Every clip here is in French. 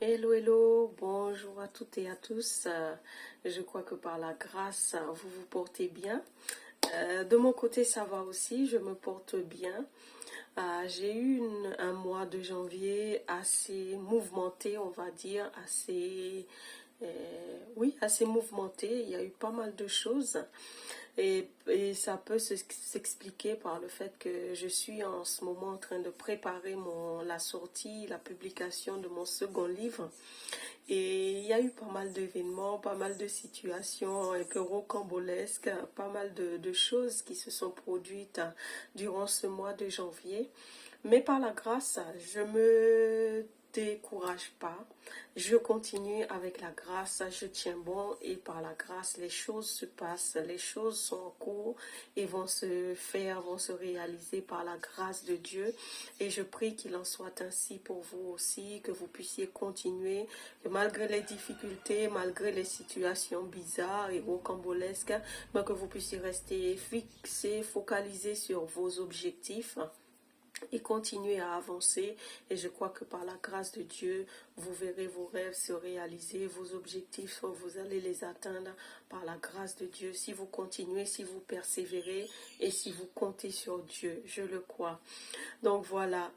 Hello, hello, bonjour à toutes et à tous. Je crois que par la grâce, vous vous portez bien. De mon côté, ça va aussi, je me porte bien. J'ai eu un mois de janvier assez mouvementé, on va dire, oui, assez mouvementé. Il y a eu pas mal de choses. Et ça peut s'expliquer par le fait que je suis en ce moment en train de préparer la sortie, la publication de mon second livre. Et il y a eu pas mal d'événements, pas mal de situations un peu rocambolesques, pas mal de choses qui se sont produites durant ce mois de janvier. Mais par la grâce, je me décourage pas. Je continue avec la grâce, je tiens bon et par la grâce, les choses se passent, les choses sont en cours et vont se faire, vont se réaliser par la grâce de Dieu. Et je prie qu'il en soit ainsi pour vous aussi, que vous puissiez continuer, que malgré les difficultés, malgré les situations bizarres et rocambolesques, mais que vous puissiez rester fixé, focalisé sur vos objectifs et continuer à avancer. Et je crois que par la grâce de Dieu, vous verrez vos rêves se réaliser, vos objectifs, vous allez les atteindre par la grâce de Dieu. Si vous continuez, si vous persévérez et si vous comptez sur Dieu, je le crois. Donc voilà.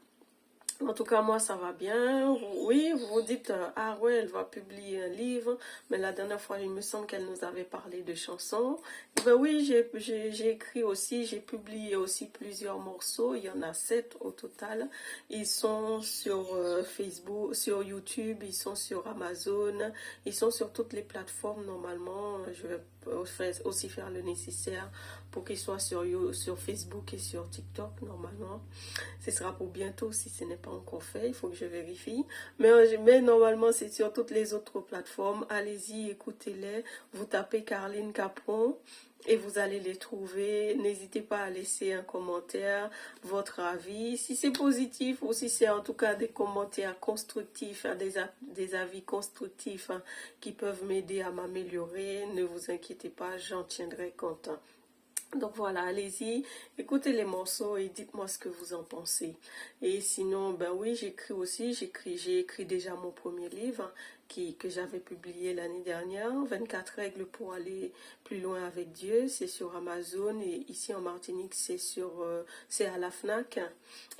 En tout cas, moi, ça va bien. Oui, vous vous dites, ah ouais, elle va publier un livre, mais la dernière fois, il me semble qu'elle nous avait parlé de chansons. Ben oui, j'ai écrit aussi, j'ai publié aussi plusieurs morceaux. Il y en a 7 au total. Ils sont sur Facebook, sur YouTube, ils sont sur Amazon, ils sont sur toutes les plateformes normalement. Je vais aussi faire le nécessaire pour qu'ils soient sur Facebook et sur TikTok normalement. Ce sera pour bientôt si ce n'est pas encore fait, il faut que je vérifie. Mais normalement, c'est sur toutes les autres plateformes. Allez-y, écoutez-les. Vous tapez Carline Capron et vous allez les trouver. N'hésitez pas à laisser un commentaire, votre avis. Si c'est positif ou si c'est en tout cas des commentaires constructifs, des avis constructifs qui peuvent m'aider à m'améliorer, ne vous inquiétez pas, j'en tiendrai compte. Donc voilà, allez-y, écoutez les morceaux et dites-moi ce que vous en pensez. Et sinon, ben oui, j'écris aussi, j'ai écrit déjà mon premier livre que j'avais publié l'année dernière, 24 règles pour aller plus loin avec Dieu. C'est sur Amazon et ici en Martinique, c'est à la FNAC.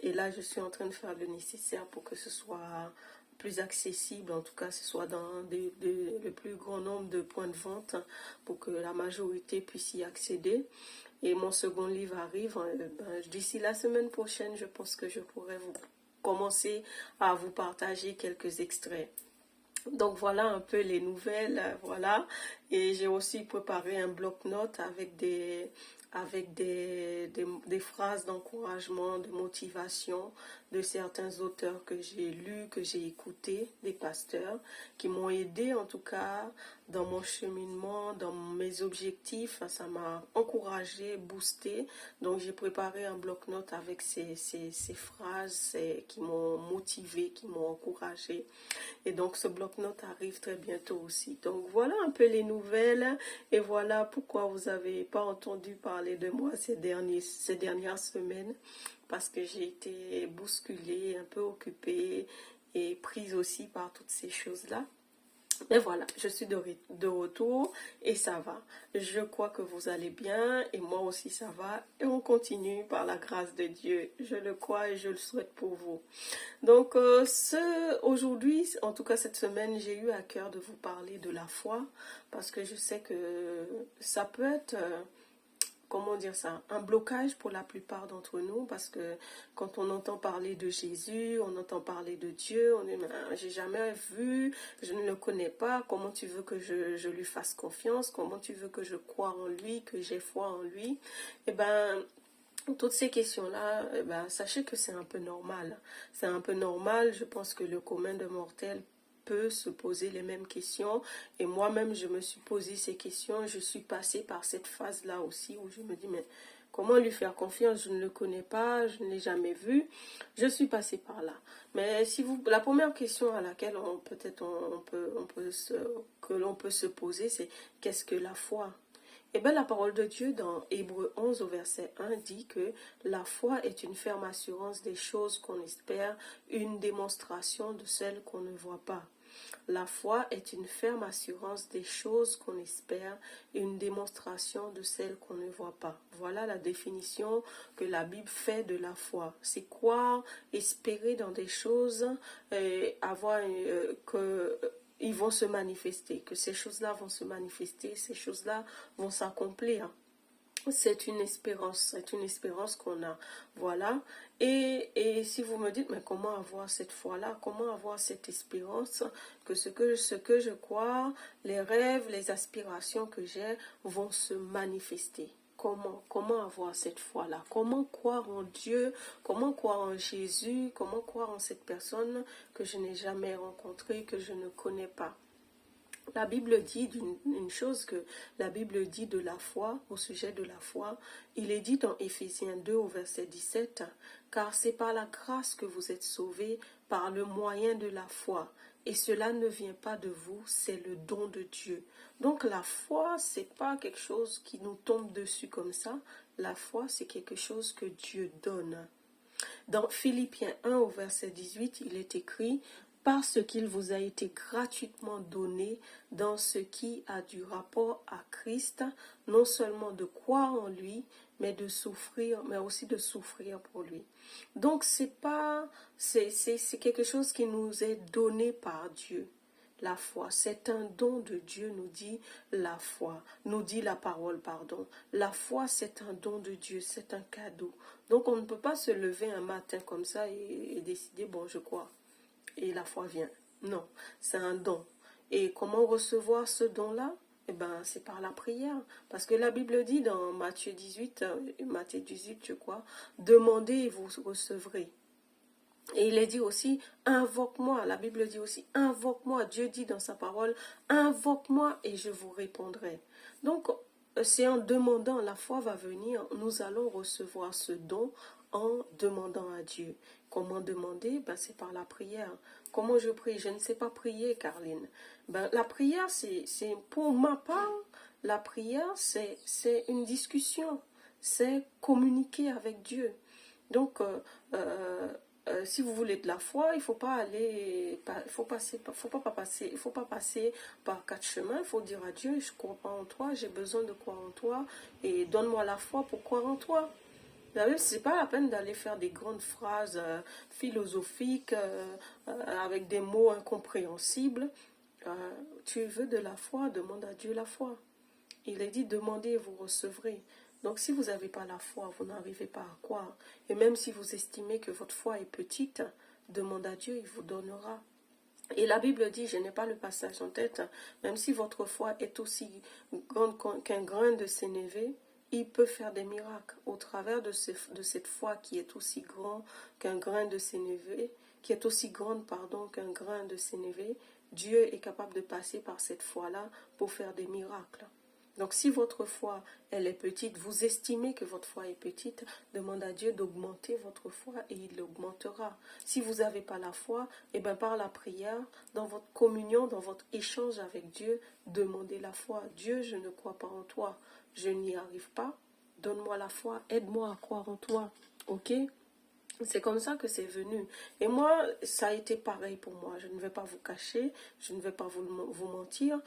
Et là, je suis en train de faire le nécessaire pour que ce soit plus accessible, en tout cas ce soit dans le plus grand nombre de points de vente pour que la majorité puisse y accéder. Et mon second livre arrive d'ici la semaine prochaine, je pense que je pourrai commencer à vous partager quelques extraits. Donc voilà un peu les nouvelles, voilà. Et j'ai aussi préparé un bloc-notes avec des phrases d'encouragement, de motivation de certains auteurs que j'ai lus, que j'ai écoutés, des pasteurs, qui m'ont aidé en tout cas dans mon cheminement, dans mes objectifs. Ça m'a encouragé, boosté. Donc j'ai préparé un bloc-notes avec ces phrases qui m'ont motivé, qui m'ont encouragé. Et donc ce bloc-notes arrive très bientôt aussi. Donc voilà un peu les nouvelles et voilà pourquoi vous n'avez pas entendu parler de moi ces dernières semaines. Parce que j'ai été bousculée, un peu occupée et prise aussi par toutes ces choses-là. Mais voilà, je suis de retour et ça va. Je crois que vous allez bien et moi aussi ça va. Et on continue par la grâce de Dieu. Je le crois et je le souhaite pour vous. Donc aujourd'hui, en tout cas cette semaine, j'ai eu à cœur de vous parler de la foi. Parce que je sais que ça peut être... comment dire ça, un blocage pour la plupart d'entre nous, parce que quand on entend parler de Jésus, on entend parler de Dieu, on dit, j'ai jamais vu, je ne le connais pas, comment tu veux que je lui fasse confiance, comment tu veux que je croie en lui, que j'ai foi en lui, et ben toutes ces questions-là, sachez que c'est un peu normal. C'est un peu normal, je pense que le commun de mortels peut se poser les mêmes questions. Et moi-même, je me suis posé ces questions. Je suis passée par cette phase-là aussi où je me dis, mais comment lui faire confiance? Je ne le connais pas, je ne l'ai jamais vu. Je suis passée par là. Mais si la première question à laquelle que l'on peut se poser, c'est qu'est-ce que la foi? Eh bien, la parole de Dieu dans Hébreux 11 au verset 1 dit que la foi est une ferme assurance des choses qu'on espère, une démonstration de celles qu'on ne voit pas. La foi est une ferme assurance des choses qu'on espère et une démonstration de celles qu'on ne voit pas. Voilà la définition que la Bible fait de la foi. C'est croire, espérer dans des choses, avoir que ils vont se manifester, que ces choses-là vont se manifester, ces choses-là vont s'accomplir. C'est une espérance qu'on a. Voilà. Et si vous me dites, mais comment avoir cette foi-là, comment avoir cette espérance, que ce que je crois, les rêves, les aspirations que j'ai vont se manifester. Comment avoir cette foi-là? Comment croire en Dieu? Comment croire en Jésus? Comment croire en cette personne que je n'ai jamais rencontrée, que je ne connais pas? La Bible dit une chose que la Bible dit de la foi, au sujet de la foi. Il est dit dans Éphésiens 2 au verset 17, « Car c'est par la grâce que vous êtes sauvés, par le moyen de la foi. Et cela ne vient pas de vous, c'est le don de Dieu. » Donc la foi, c'est pas quelque chose qui nous tombe dessus comme ça. La foi, c'est quelque chose que Dieu donne. Dans Philippiens 1 au verset 18, il est écrit « Parce qu'il vous a été gratuitement donné dans ce qui a du rapport à Christ, non seulement de croire en lui, mais de souffrir, mais aussi de souffrir pour lui. » Donc c'est quelque chose qui nous est donné par Dieu. La foi, c'est un don de Dieu, nous dit la foi, nous dit la parole, pardon. La foi, c'est un don de Dieu, c'est un cadeau. Donc on ne peut pas se lever un matin comme ça et décider, bon, je crois, et la foi vient. Non, c'est un don. Et comment recevoir ce don-là? Eh ben, c'est par la prière. Parce que la Bible dit dans Matthieu 18, je crois, demandez et vous recevrez. Et il est dit aussi, invoque-moi. La Bible dit aussi, invoque-moi. Dieu dit dans sa parole, invoque-moi et je vous répondrai. Donc, c'est en demandant, la foi va venir, nous allons recevoir ce don en demandant à Dieu. Comment demander? Ben, c'est par la prière. Comment je prie? Je ne sais pas prier, Caroline. Ben, la prière, c'est pour ma part, la prière, c'est une discussion. C'est communiquer avec Dieu. Donc, si vous voulez de la foi, il faut pas aller, faut pas passer par quatre chemins. Il faut dire à Dieu, je crois pas en toi, j'ai besoin de croire en toi, et donne-moi la foi pour croire en toi. C'est pas la peine d'aller faire des grandes phrases philosophiques avec des mots incompréhensibles. Tu veux de la foi, demande à Dieu la foi. Il est dit, demandez et vous recevrez. Donc si vous n'avez pas la foi, vous n'arrivez pas à croire. Et même si vous estimez que votre foi est petite, demandez à Dieu, il vous donnera. Et la Bible dit, je n'ai pas le passage en tête, même si votre foi est aussi grande qu'un grain de sénévé, il peut faire des miracles au travers de cette foi qui est aussi grand qu'un grain de sénévé, qui est aussi grande, qu'un grain de sénévé. Dieu est capable de passer par cette foi-là pour faire des miracles. Donc si votre foi, elle est petite, vous estimez que votre foi est petite, demandez à Dieu d'augmenter votre foi et il l'augmentera. Si vous n'avez pas la foi, et bien par la prière, dans votre communion, dans votre échange avec Dieu, demandez la foi. Dieu, je ne crois pas en toi, je n'y arrive pas, donne-moi la foi, aide-moi à croire en toi, ok ? C'est comme ça que c'est venu. Et moi, ça a été pareil pour moi. Je ne vais pas vous cacher, je ne vais pas vous mentir.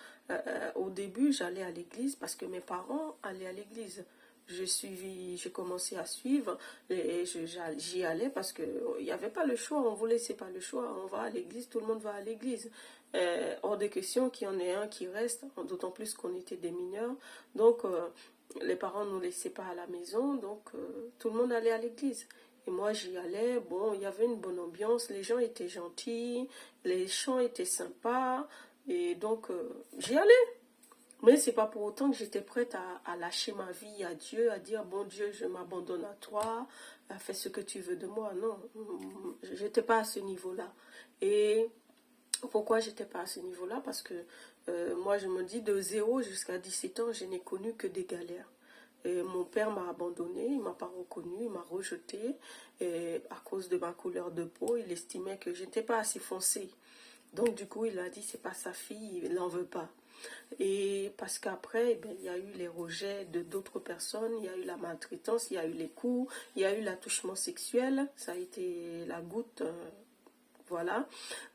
Au début, j'allais à l'église parce que mes parents allaient à l'église. J'ai commencé à suivre et j'y allais parce qu'il n'y avait pas le choix. On ne vous laissait pas le choix. On va à l'église, tout le monde va à l'église. Hors de question qu'il y en ait un qui reste, d'autant plus qu'on était des mineurs. Donc, les parents ne nous laissaient pas à la maison. Donc, tout le monde allait à l'église. Et moi, j'y allais, bon, il y avait une bonne ambiance, les gens étaient gentils, les chants étaient sympas, et donc, j'y allais. Mais c'est pas pour autant que j'étais prête à lâcher ma vie à Dieu, à dire, bon Dieu, je m'abandonne à toi, fais ce que tu veux de moi. Non, j'étais pas à ce niveau-là. Et pourquoi j'étais pas à ce niveau-là? Parce que moi, je me dis, de 0 jusqu'à 17 ans, je n'ai connu que des galères. Et mon père m'a abandonné, il ne m'a pas reconnu, il m'a rejeté et à cause de ma couleur de peau. Il estimait que je n'étais pas assez foncée. Donc du coup, il a dit, c'est pas sa fille, il n'en veut pas. Et parce qu'après, il y a eu les rejets de d'autres personnes, il y a eu la maltraitance, il y a eu les coups, il y a eu l'attouchement sexuel. Ça a été la goutte Voilà.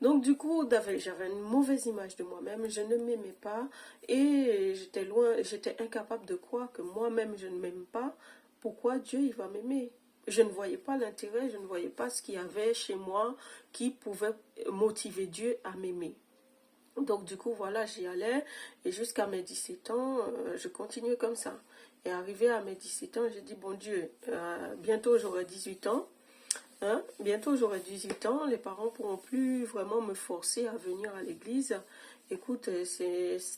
Donc du coup, j'avais une mauvaise image de moi-même, je ne m'aimais pas et j'étais incapable de croire que moi-même je ne m'aime pas. Pourquoi Dieu il va m'aimer? Je ne voyais pas l'intérêt, je ne voyais pas ce qu'il y avait chez moi qui pouvait motiver Dieu à m'aimer. Donc du coup, voilà, j'y allais et jusqu'à mes 17 ans, je continuais comme ça. Et arrivé à mes 17 ans, j'ai dit, bon Dieu, bientôt j'aurai 18 ans. Hein? Bientôt j'aurai 18 ans, les parents ne pourront plus vraiment me forcer à venir à l'église. Écoute,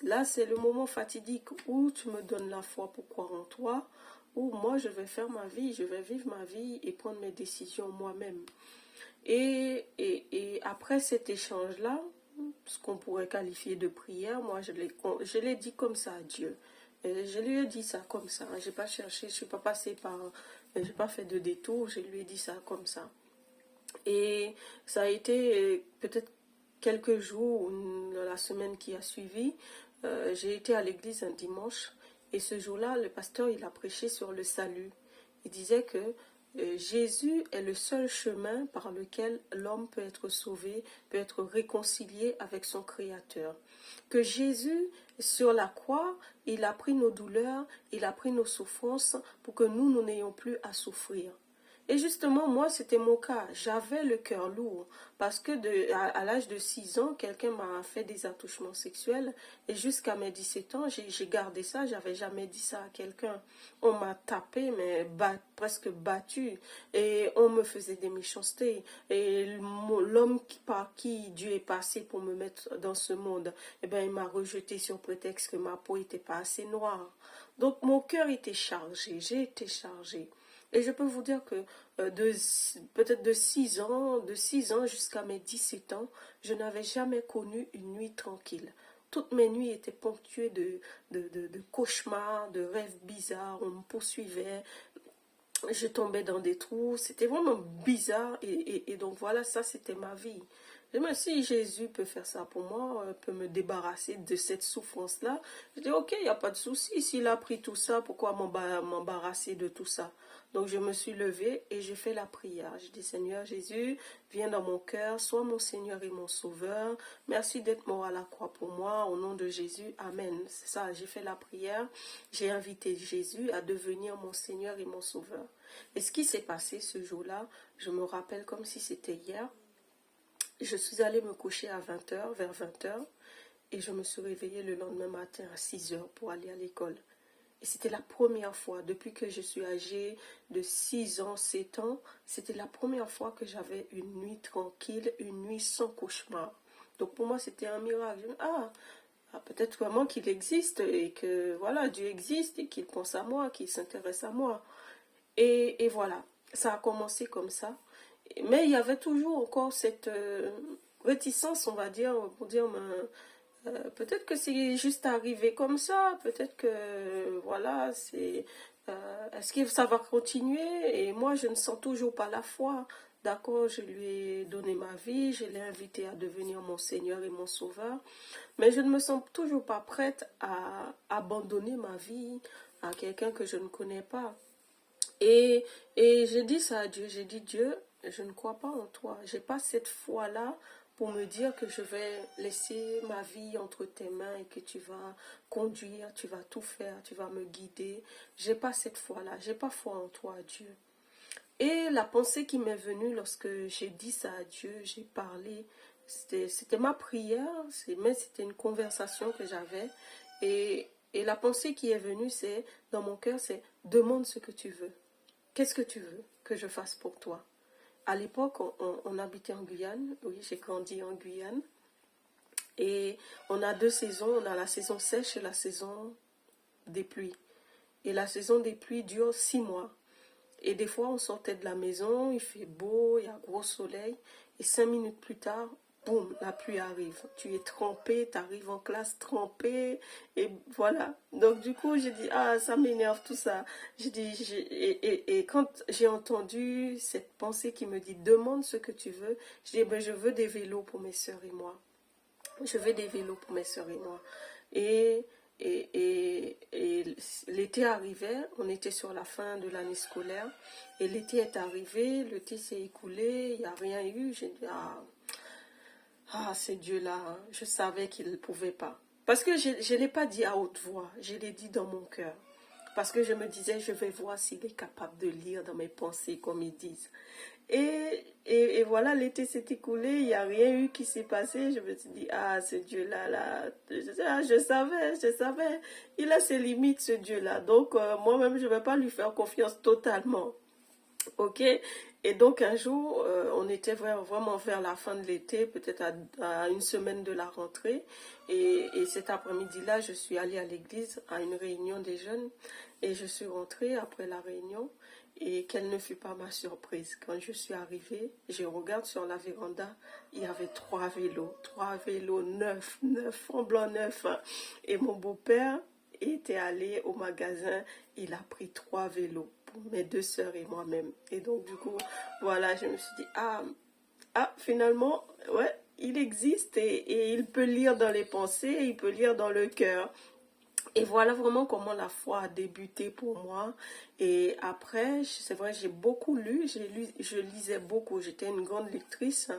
là c'est le moment fatidique où tu me donnes la foi pour croire en toi, où moi je vais faire ma vie, je vais vivre ma vie et prendre mes décisions moi-même. Et après cet échange-là, ce qu'on pourrait qualifier de prière, moi je l'ai dit comme ça à Dieu. Et je lui ai dit ça comme ça. J'ai pas cherché, je suis pas passée par, j'ai pas fait de détour. Je lui ai dit ça comme ça. Et ça a été peut-être quelques jours, la semaine qui a suivi, j'ai été à l'église un dimanche. Et ce jour-là, le pasteur il a prêché sur le salut. Il disait que Jésus est le seul chemin par lequel l'homme peut être sauvé, peut être réconcilié avec son Créateur. Que Jésus, sur la croix, il a pris nos douleurs, il a pris nos souffrances pour que nous n'ayons plus à souffrir. Et justement, moi, c'était mon cas. J'avais le cœur lourd parce que à l'âge de 6 ans, quelqu'un m'a fait des attouchements sexuels et jusqu'à mes 17 ans, j'ai gardé ça. J'avais jamais dit ça à quelqu'un. On m'a tapé, mais presque battu et on me faisait des méchancetés. Et l'homme par qui Dieu est passé pour me mettre dans ce monde, eh ben, il m'a rejeté sur prétexte que ma peau n'était pas assez noire. Donc, mon cœur était chargé. J'ai été chargée. Et je peux vous dire que peut-être de 6 ans jusqu'à mes 17 ans, je n'avais jamais connu une nuit tranquille. Toutes mes nuits étaient ponctuées de cauchemars, de rêves bizarres. On me poursuivait, je tombais dans des trous. C'était vraiment bizarre. Et donc voilà, ça c'était ma vie. Mais si Jésus peut faire ça pour moi, peut me débarrasser de cette souffrance-là, je dis ok, il n'y a pas de souci. S'il a pris tout ça, pourquoi m'embarrasser de tout ça? Donc je me suis levée et j'ai fait la prière. Je dis Seigneur Jésus, viens dans mon cœur, sois mon Seigneur et mon Sauveur. Merci d'être mort à la croix pour moi. Au nom de Jésus, Amen. C'est ça, j'ai fait la prière. J'ai invité Jésus à devenir mon Seigneur et mon Sauveur. Et ce qui s'est passé ce jour-là, je me rappelle comme si c'était hier. Je suis allée me coucher à 20h, vers 20h, et je me suis réveillée le lendemain matin à 6h pour aller à l'école. Et c'était la première fois, depuis que je suis âgée de 6 ans, 7 ans, c'était la première fois que j'avais une nuit tranquille, une nuit sans cauchemar. Donc pour moi, c'était un miracle. Je me dis, peut-être vraiment qu'il existe et que voilà, Dieu existe et qu'il pense à moi, qu'il s'intéresse à moi. Et voilà, ça a commencé comme ça. Mais il y avait toujours encore cette réticence, on va dire, pour dire, peut-être que c'est juste arrivé comme ça, peut-être que, voilà, est-ce que ça va continuer? Et moi, je ne sens toujours pas la foi. D'accord, je lui ai donné ma vie, je l'ai invité à devenir mon Seigneur et mon Sauveur, mais je ne me sens toujours pas prête à abandonner ma vie à quelqu'un que je ne connais pas. Et j'ai dit ça à Dieu, j'ai dit Dieu, je ne crois pas en toi. J'ai pas cette foi-là pour me dire que je vais laisser ma vie entre tes mains et que tu vas conduire, tu vas tout faire, tu vas me guider. J'ai pas cette foi-là, j'ai pas foi en toi, Dieu. Et la pensée qui m'est venue lorsque j'ai dit ça à Dieu, j'ai parlé, c'était ma prière, mais c'était une conversation que j'avais. Et la pensée qui est venue, c'est dans mon cœur, c'est demande ce que tu veux. Qu'est-ce que tu veux que je fasse pour toi? À l'époque, on habitait en Guyane. Oui, j'ai grandi en Guyane. Et on a 2 saisons. On a la saison sèche et la saison des pluies. Et la saison des pluies dure 6 mois. Et des fois, on sortait de la maison, il fait beau, il y a gros soleil. Et 5 minutes plus tard, boum, la pluie arrive. Tu es trempé, tu arrives en classe trempé. Et voilà. Donc du coup, j'ai dit, ça m'énerve tout ça. J'ai dit, et quand j'ai entendu cette pensée qui me dit, demande ce que tu veux, j'ai dit, je veux des vélos pour mes soeurs et moi. Je veux des vélos pour mes soeurs et moi. Et l'été arrivait, on était sur la fin de l'année scolaire, et l'été est arrivé, l'été s'est écoulé, il n'y a rien eu. J'ai dit, Ah, c'est Dieu-là, hein. Je savais qu'il ne pouvait pas. Parce que je ne l'ai pas dit à haute voix, je l'ai dit dans mon cœur. Parce que je me disais, je vais voir s'il est capable de lire dans mes pensées, comme ils disent. Et voilà, l'été s'est écoulé, il n'y a rien eu qui s'est passé. Je me suis dit, ah, ce Dieu-là, là, je savais. Il a ses limites, ce Dieu-là. Donc, moi-même, je ne vais pas lui faire confiance totalement. Ok, et donc un jour, on était vraiment vers la fin de l'été, peut-être à une semaine de la rentrée, et cet après-midi-là, je suis allée à l'église, à une réunion des jeunes, et je suis rentrée après la réunion, et quelle ne fut pas ma surprise. Quand je suis arrivée, je regarde sur la véranda, il y avait trois vélos neufs, en blanc neuf, hein. Et mon beau-père était allé au magasin, il a pris 3 vélos pour mes 2 sœurs et moi-même. Et donc, du coup, voilà, je me suis dit, finalement, ouais, il existe et il peut lire dans les pensées, il peut lire dans le cœur. Et voilà vraiment comment la foi a débuté pour moi. Et après, c'est vrai, j'ai beaucoup lu, je lisais beaucoup. J'étais une grande lectrice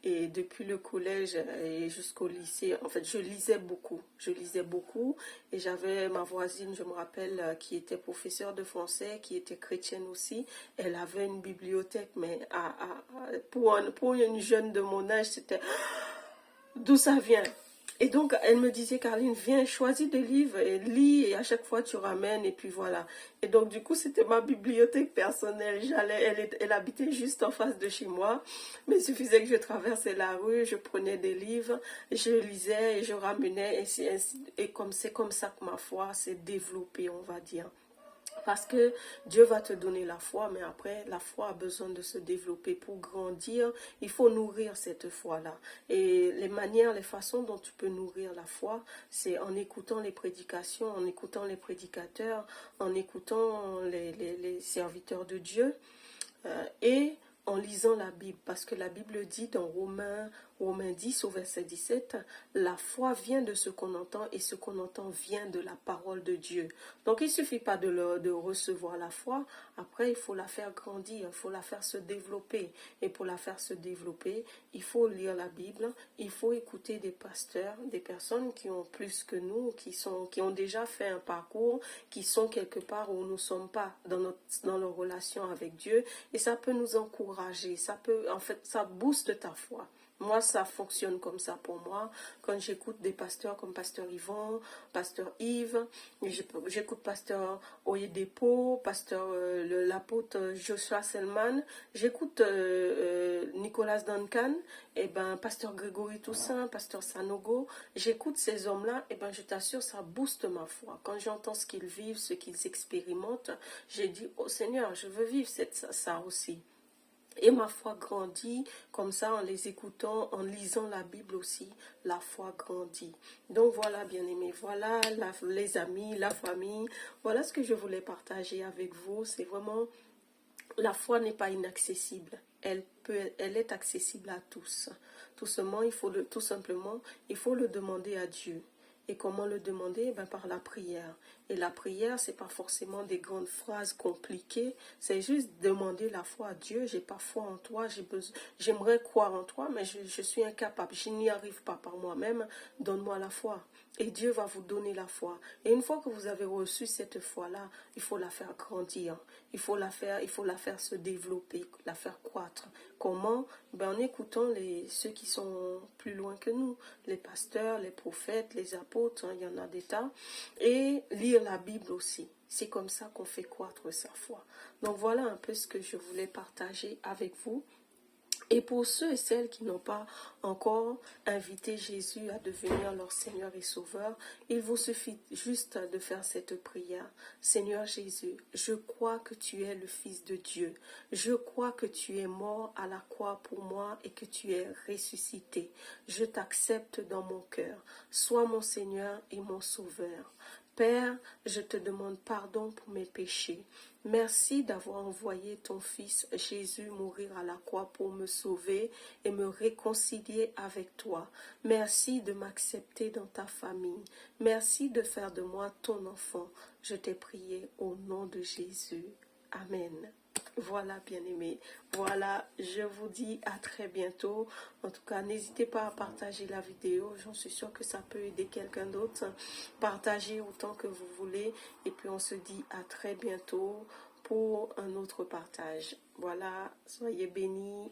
et depuis le collège et jusqu'au lycée, en fait, je lisais beaucoup. Je lisais beaucoup et j'avais ma voisine, je me rappelle, qui était professeure de français, qui était chrétienne aussi. Elle avait une bibliothèque, mais pour une jeune de mon âge, c'était d'où ça vient. Et donc, elle me disait, Caroline, viens, choisis des livres et lis, et à chaque fois, tu ramènes, et puis voilà. Et donc, du coup, c'était ma bibliothèque personnelle. Elle habitait juste en face de chez moi, mais il suffisait que je traversais la rue, je prenais des livres, je lisais, et je ramenais, et comme c'est comme ça que ma foi s'est développée, on va dire. Parce que Dieu va te donner la foi, mais après, la foi a besoin de se développer pour grandir. Il faut nourrir cette foi-là. Et les manières, les façons dont tu peux nourrir la foi, c'est en écoutant les prédications, en écoutant les prédicateurs, en écoutant les serviteurs de Dieu et en lisant la Bible. Parce que la Bible dit dans Romains 10 au verset 17, la foi vient de ce qu'on entend et ce qu'on entend vient de la parole de Dieu. Donc il ne suffit pas de recevoir la foi, après il faut la faire grandir, il faut la faire se développer. Et pour la faire se développer, il faut lire la Bible, il faut écouter des pasteurs, des personnes qui ont plus que nous, qui ont déjà fait un parcours, qui sont quelque part où nous ne sommes pas dans leur relation avec Dieu. Et ça peut nous encourager, ça booste ta foi. Moi, ça fonctionne comme ça pour moi. Quand j'écoute des pasteurs comme Pasteur Yvon, Pasteur Yves, j'écoute Pasteur Oyedepo, Pasteur l'apôtre Joshua Selman, j'écoute Nicolas Duncan, et ben Pasteur Grégory Toussaint, Pasteur Sanogo, j'écoute ces hommes-là, et ben je t'assure, ça booste ma foi. Quand j'entends ce qu'ils vivent, ce qu'ils expérimentent, j'ai dit, oh Seigneur, je veux vivre ça aussi. Et ma foi grandit comme ça en les écoutant, en lisant la Bible aussi, la foi grandit. Donc voilà, bien-aimés, voilà les amis, la famille, voilà ce que je voulais partager avec vous. C'est vraiment, la foi n'est pas inaccessible. Elle est accessible à tous. Tout simplement, il faut le demander à Dieu. Et comment le demander? Par la prière. Et la prière, c'est pas forcément des grandes phrases compliquées. C'est juste demander la foi à Dieu. J'ai pas foi en toi. J'aimerais croire en toi, mais je suis incapable. Je n'y arrive pas par moi-même. Donne-moi la foi. Et Dieu va vous donner la foi. Et une fois que vous avez reçu cette foi-là, il faut la faire grandir. Il faut la faire se développer, la faire croître. Comment? En écoutant ceux qui sont plus loin que nous, les pasteurs, les prophètes, les apôtres, il y en a des tas, et lire la Bible aussi. C'est comme ça qu'on fait croître sa foi. Donc voilà un peu ce que je voulais partager avec vous. Et pour ceux et celles qui n'ont pas encore invité Jésus à devenir leur Seigneur et Sauveur, il vous suffit juste de faire cette prière. Seigneur Jésus, je crois que tu es le Fils de Dieu. Je crois que tu es mort à la croix pour moi et que tu es ressuscité. Je t'accepte dans mon cœur. Sois mon Seigneur et mon Sauveur. Père, je te demande pardon pour mes péchés. Merci d'avoir envoyé ton Fils Jésus mourir à la croix pour me sauver et me réconcilier avec toi. Merci de m'accepter dans ta famille. Merci de faire de moi ton enfant. Je t'ai prié au nom de Jésus. Amen. Voilà, bien-aimés. Voilà, je vous dis à très bientôt. En tout cas, n'hésitez pas à partager la vidéo. J'en suis sûre que ça peut aider quelqu'un d'autre. Partagez autant que vous voulez. Et puis, on se dit à très bientôt pour un autre partage. Voilà, soyez bénis.